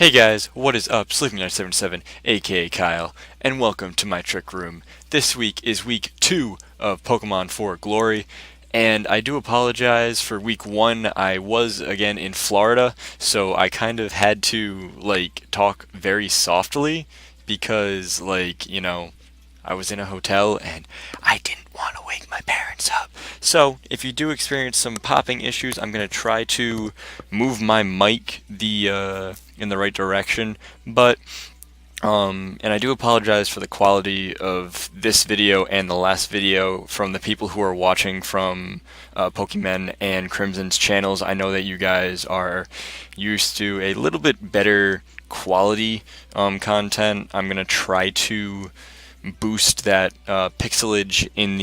Hey guys, what is up? Sleeping977, aka Kyle, and welcome to my trick room. This week is week 2 of Pokemon 4 Glory, and I do apologize for week 1. I was again in Florida, so I kind of had to talk very softly because I was in a hotel and I didn't want to wake my parents up. So, if you do experience some popping issues, I'm going to try to move my mic in the right direction, but and I do apologize for the quality of this video and the last video from the people who are watching from PokeMEN and Crimson's channels. I know that you guys are used to a little bit better quality content. I'm going to try to boost that pixelage in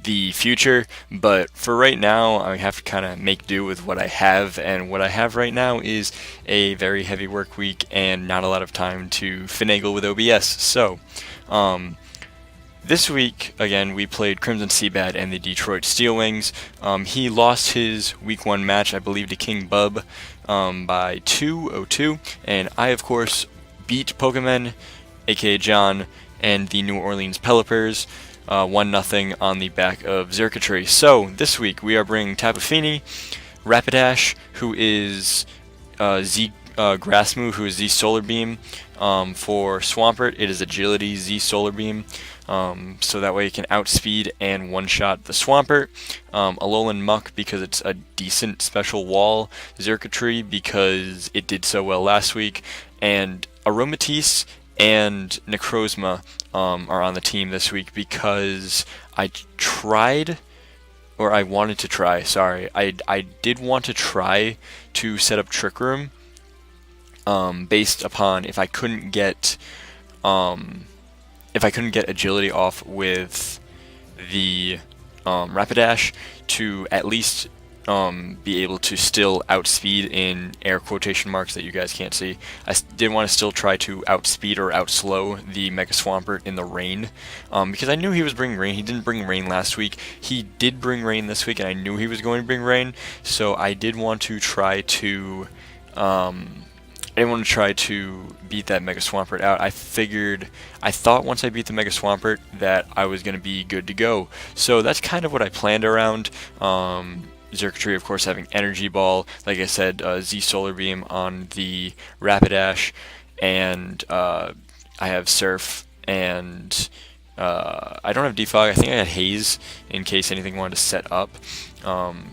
the future, but for right now I have to kind of make do with what I have, and what I have right now is a very heavy work week and not a lot of time to finagle with OBS. So this week again we played Crimson Seabad and the Detroit Steel Wings. He lost his week 1 match, I believe, to King Bub by 2-0-2, and I of course beat PokeMEN, aka John, and the New Orleans Pelipers 1-0 on the back of Xurkitree. So this week we are bringing Tapu Fini, Rapidash, who is Z Grass Move, who is Z Solar Beam. For Swampert, it is Agility Z Solar Beam, so that way it can outspeed and one-shot the Swampert. Alolan Muck because it's a decent special wall. Xurkitree because it did so well last week, and Aromatisse and Necrozma are on the team this week because I wanted to try, I did want to try to set up Trick Room based upon if I couldn't get agility off with the Rapidash, to at least be able to still outspeed, in air quotation marks that you guys can't see. I did want to still try to outspeed or outslow the Mega Swampert in the rain, because I knew he was bringing rain. He didn't bring rain last week. He did bring rain this week, and I knew he was going to bring rain. So I did want to try to beat that Mega Swampert out. I thought once I beat the Mega Swampert that I was going to be good to go. So that's kind of what I planned around. Xurkitree, of course, having Energy Ball, like I said, Z Solar Beam on the Rapidash, and I have Surf, and I don't have Defog. I think I had Haze in case anything wanted to set up on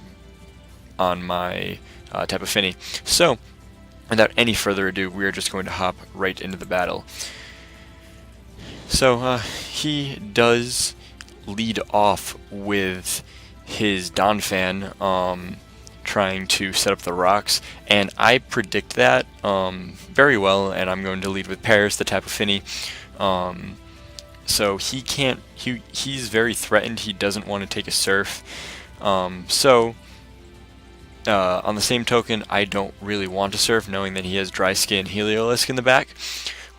my Tapu Fini. So, without any further ado, we are just going to hop right into the battle. So, he does lead off with his Donphan trying to set up the rocks, and I predict that very well, and I'm going to lead with Paris, the Tapu Fini. So he's very threatened. He doesn't want to take a Surf. On the same token, I don't really want to Surf, knowing that he has Dry Skin Heliolisk in the back,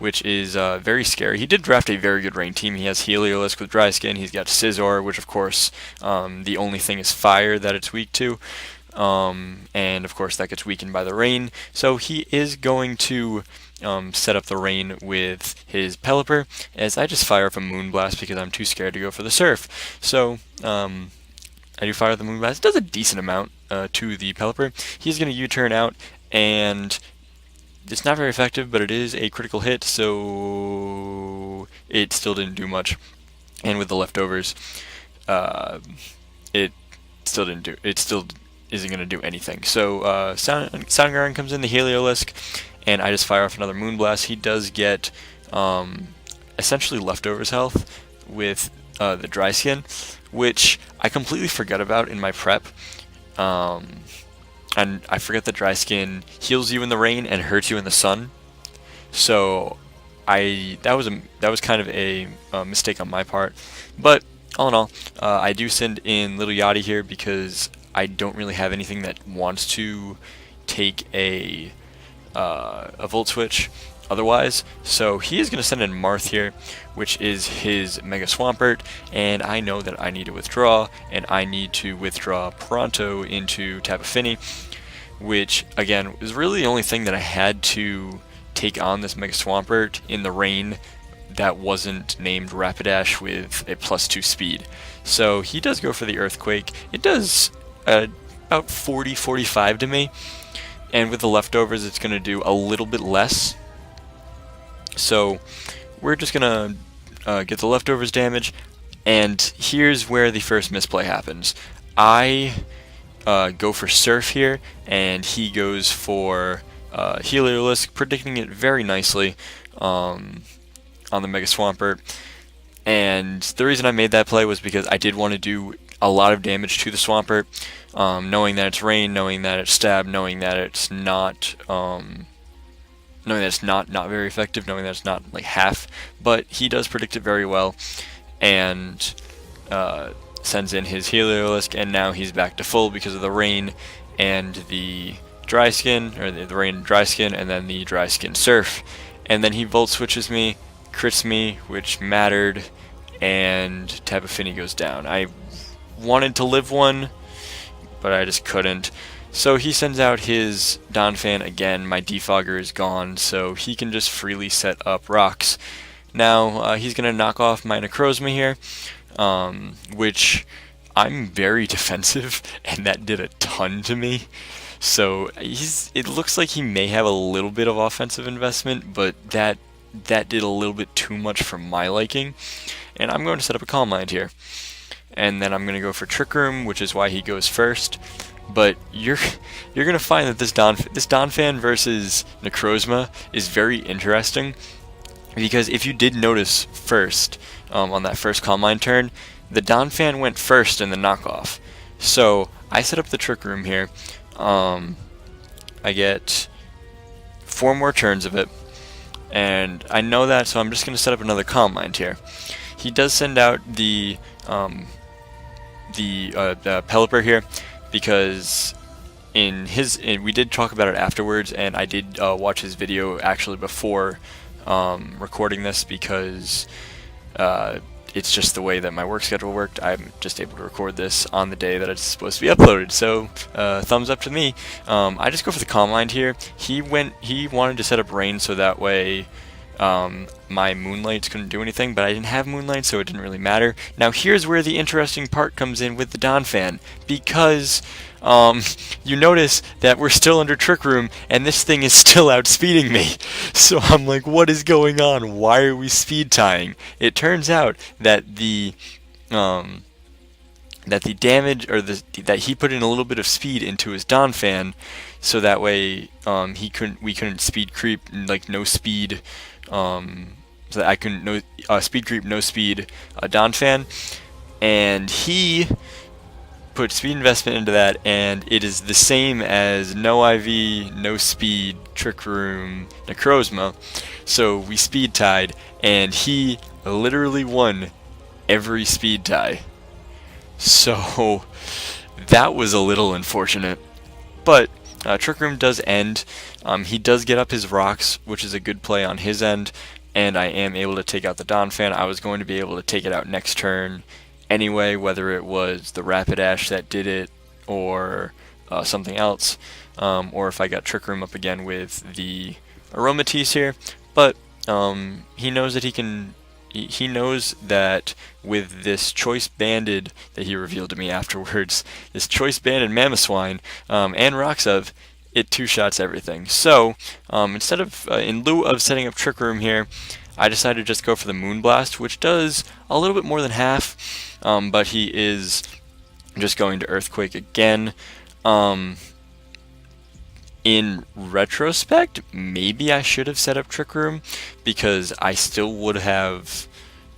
which is very scary. He did draft a very good rain team. He has Heliolisk with Dry Skin. He's got Scizor, which of course the only thing is fire that it's weak to, and of course that gets weakened by the rain. So he is going to set up the rain with his Pelipper, as I just fire up a Moonblast because I'm too scared to go for the Surf. So I do fire the Moonblast. It does a decent amount to the Pelipper. He's going to U-turn out, and it's not very effective, but it is a critical hit, so it still didn't do much. And with the leftovers, it still isn't going to do anything. So Soundgarden comes in, the Heliolisk, and I just fire off another Moonblast. He does get essentially leftovers health with the Dry Skin, which I completely forgot about in my prep. And I forget that Dry Skin heals you in the rain and hurts you in the sun. So that was kind of a mistake on my part. But all in all, I do send in Little Yachty here because I don't really have anything that wants to take a Volt Switch otherwise. So he is going to send in Marth here, which is his Mega Swampert, and I know that I need to withdraw, and I need to withdraw pronto into Tapu Fini. which again is really the only thing that I had to take on this Mega Swampert in the rain that wasn't named Rapidash with a +2 speed. So he does go for the Earthquake. It does about 40-45 to me, and with the leftovers it's going to do a little bit less. So we're just going to get the leftovers damage, and here's where the first misplay happens. I go for Surf here, and he goes for Heliolisk, predicting it very nicely on the Mega Swampert. And the reason I made that play was because I did want to do a lot of damage to the Swampert, knowing that it's rain, knowing that it's stab, knowing that it's not not very effective, knowing that it's not like half. But he does predict it very well, and sends in his Heliolisk, and now he's back to full because of the rain and the dry skin, or the rain and dry skin, and then the dry skin Surf. And then he Volt Switches me, crits me, which mattered, and Tapu Fini goes down. I wanted to live one, but I just couldn't. So he sends out his Donphan again. My Defogger is gone, so he can just freely set up rocks. Now he's going to knock off my Necrozma here, which I'm very defensive, and that did a ton to me. So it looks like he may have a little bit of offensive investment, but that did a little bit too much for my liking. And I'm going to set up a Calm Mind here. And then I'm going to go for Trick Room, which is why he goes first. But you're going to find that this Donphan versus Necrozma is very interesting, because if you did notice first, on that first Calm Mind turn, the Donphan went first in the knockoff. So I set up the Trick Room here. I get 4 more turns of it, and I know that, so I'm just going to set up another Calm Mind here. He does send out the Pelipper here, because we did talk about it afterwards, and I did watch his video actually before recording this, because it's just the way that my work schedule worked. I'm just able to record this on the day that it's supposed to be uploaded, so thumbs up to me. I just go for the Calm Mind here. He wanted to set up Rain so that way my Moonlights couldn't do anything, but I didn't have Moonlight, so it didn't really matter. Now here's where the interesting part comes in with the Donphan, because you notice that we're still under Trick Room, and this thing is still outspeeding me. So I'm like, what is going on? Why are we speed tying? It turns out that the damage, or that he put in a little bit of speed into his Donphan, so that way we couldn't speed creep, like no speed, so that I couldn't speed creep, no speed Donphan, and he put speed investment into that, and it is the same as no IV, no speed, Trick Room, Necrozma. So we speed tied, and he literally won every speed tie. So that was a little unfortunate, but Trick Room does end. He does get up his rocks, which is a good play on his end, and I am able to take out the Donphan. I was going to be able to take it out next turn anyway, whether it was the Rapidash that did it, or something else, or if I got Trick Room up again with the Aromatisse here. But he knows that he knows that with this Choice Banded that he revealed to me afterwards, this Choice Banded Mamoswine and Roxov, it two-shots everything. So instead of, in lieu of setting up Trick Room here, I decided to just go for the Moonblast, which does a little bit more than half, but he is just going to Earthquake again. In retrospect, maybe I should have set up Trick Room, because I still would have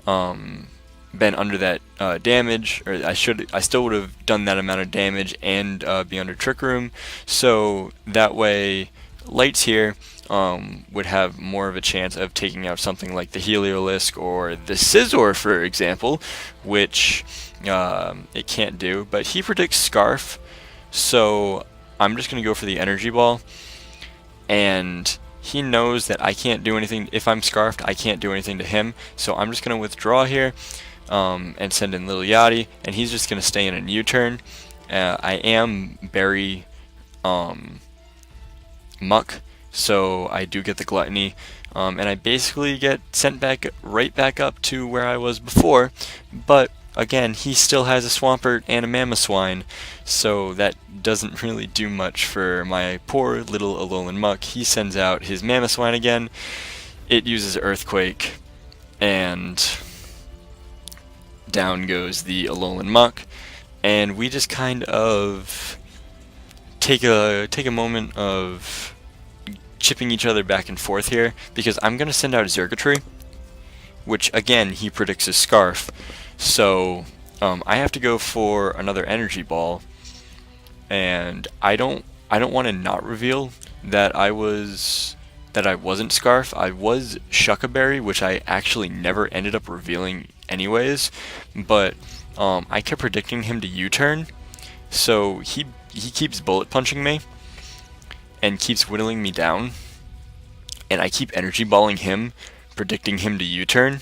been under that damage, or I still would have done that amount of damage and be under Trick Room. So that way, Lights here would have more of a chance of taking out something like the Heliolisk or the Scizor, for example, which it can't do. But he predicts Scarf, so I'm just going to go for the Energy Ball, and he knows that I can't do anything. If I'm Scarfed, I can't do anything to him, so I'm just going to withdraw here and send in Lil Yachty, and he's just going to stay in a U-turn. I am very Muck, so I do get the Gluttony, and I basically get sent right back up to where I was before, but again, he still has a Swampert and a Mamoswine, so that doesn't really do much for my poor little Alolan Muck. He sends out his Mamoswine again, it uses Earthquake, and down goes the Alolan Muck, and we just kind of take a moment of chipping each other back and forth here, because I'm going to send out Xurkitree, which again he predicts a Scarf, so I have to go for another Energy Ball, and I don't want to not reveal that I wasn't Scarf. I was Shuckaberry, which I actually never ended up revealing anyways, but I kept predicting him to U-turn, so he keeps bullet punching me and keeps whittling me down, and I keep energy balling him, predicting him to U-turn.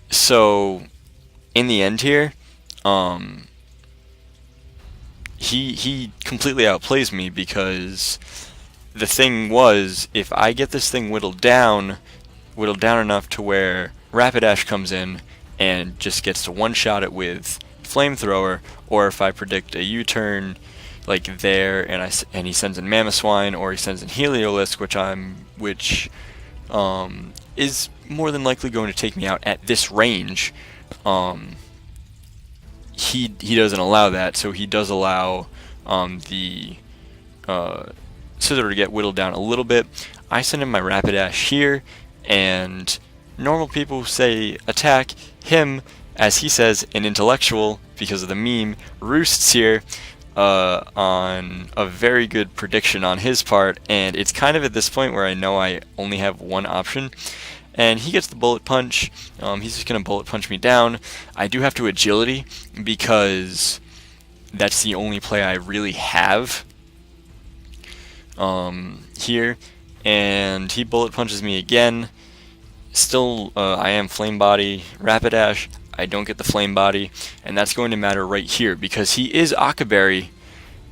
So in the end here, he completely outplays me, because the thing was, if I get this thing whittled down enough to where Rapidash comes in and just gets to one-shot it with Flamethrower, or if I predict a U-turn like there, and he sends in Mamoswine, or he sends in Heliolisk, which is more than likely going to take me out at this range. He doesn't allow that, so he does allow the Scizor to get whittled down a little bit. I send in my Rapidash here, and normal people say attack him, as he says an intellectual, because of the meme, roosts here on a very good prediction on his part, and it's kind of at this point where I know I only have one option, and he gets the bullet punch. He's just going to bullet punch me down. I do have to agility, because that's the only play I really have here, and he bullet punches me again. Still, I am Flame Body, Rapidash. I don't get the Flame Body, and that's going to matter right here, because he is Akaberry,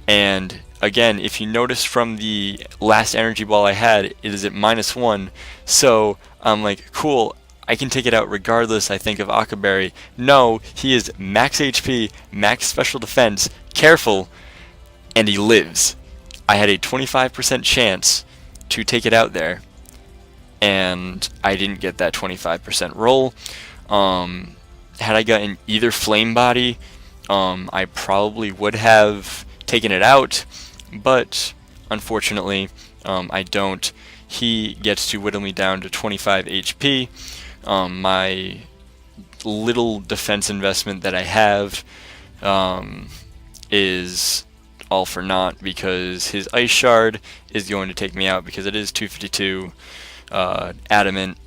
and again, if you notice from the last Energy Ball I had, it is at -1, so I'm like, cool, I can take it out regardless, I think, of Akaberry. No, he is max HP, max special defense, careful, and he lives. I had a 25% chance to take it out there, and I didn't get that 25% roll. Had I gotten either Flame Body, I probably would have taken it out, but unfortunately, I don't. He gets to whittle me down to 25 HP. My little defense investment that I have is all for naught, because his Ice Shard is going to take me out, because it is 252 Adamant,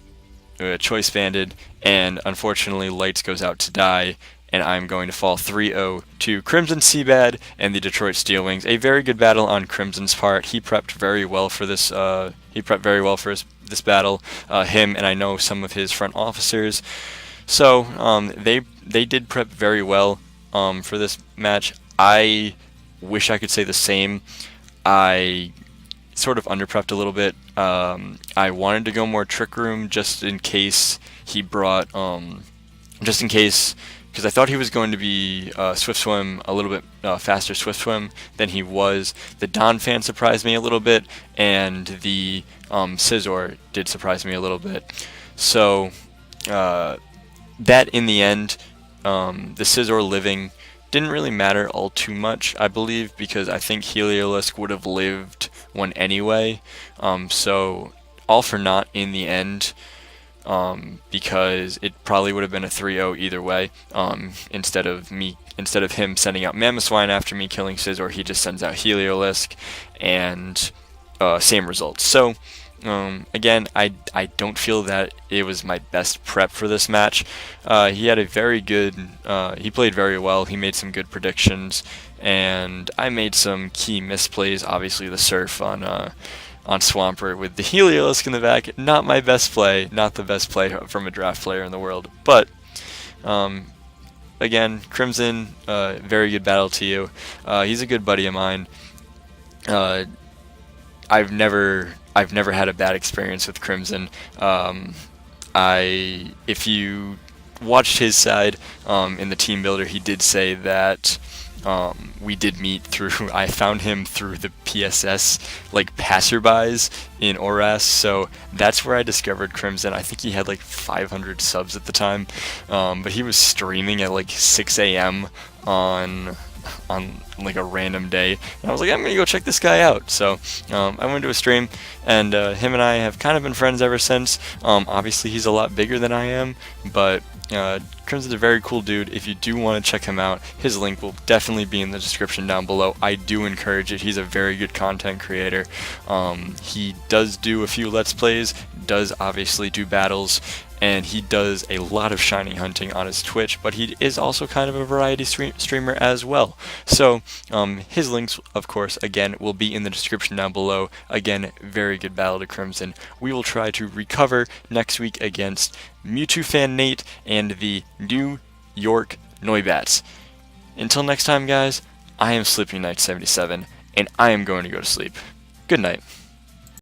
Choice Banded, and unfortunately Lights goes out to die, and I'm going to fall 3-0 to Crimson Seabad and the Detroit Steel Wings. A very good battle on Crimson's part. He prepped very well for this. This battle. Him and I know some of his front officers. So they did prep very well for this match. I wish I could say the same. I sort of underprepped a little bit. I wanted to go more Trick Room just in case he brought, because I thought he was going to be Swift Swim, a little bit faster Swift Swim than he was. The Donphan surprised me a little bit, and the Scizor did surprise me a little bit. So that in the end, the Scizor living didn't really matter all too much, I believe, because I think Heliolisk would have lived one anyway. So all for naught in the end, because it probably would have been a 3-0 either way. Instead of him sending out Mamoswine after me killing Scizor, he just sends out Heliolisk, and same results. So again, I don't feel that it was my best prep for this match. He had a very good, he played very well, he made some good predictions, and I made some key misplays. Obviously the Surf on Swampert with the Heliolisk in the back, not my best play, not the best play from a draft player in the world, but again, Crimson, very good battle to you. He's a good buddy of mine. I've never had a bad experience with Crimson. If you watched his side in the team builder, he did say that we did meet through. I found him through the PSS like passerbys in Oras, so that's where I discovered Crimson. I think he had like 500 subs at the time, but he was streaming at like 6 a.m. on like a random day, and I was like, I'm gonna go check this guy out. So I went to a stream, and him and I have kind of been friends ever since. Obviously he's a lot bigger than I am, but Crimson's a very cool dude. If you do want to check him out, his link will definitely be in the description down below. I do encourage it. He's a very good content creator. He does do a few Let's Plays, does obviously do battles, and he does a lot of shiny hunting on his Twitch, but he is also kind of a variety streamer as well. So his links, of course, again, will be in the description down below. Again, very good battle to Crimson. We will try to recover next week against Mewtwo fan Nate and the New York Noibats. Until next time, guys, I am Sleeping Knight 77, and I am going to go to sleep. Good night.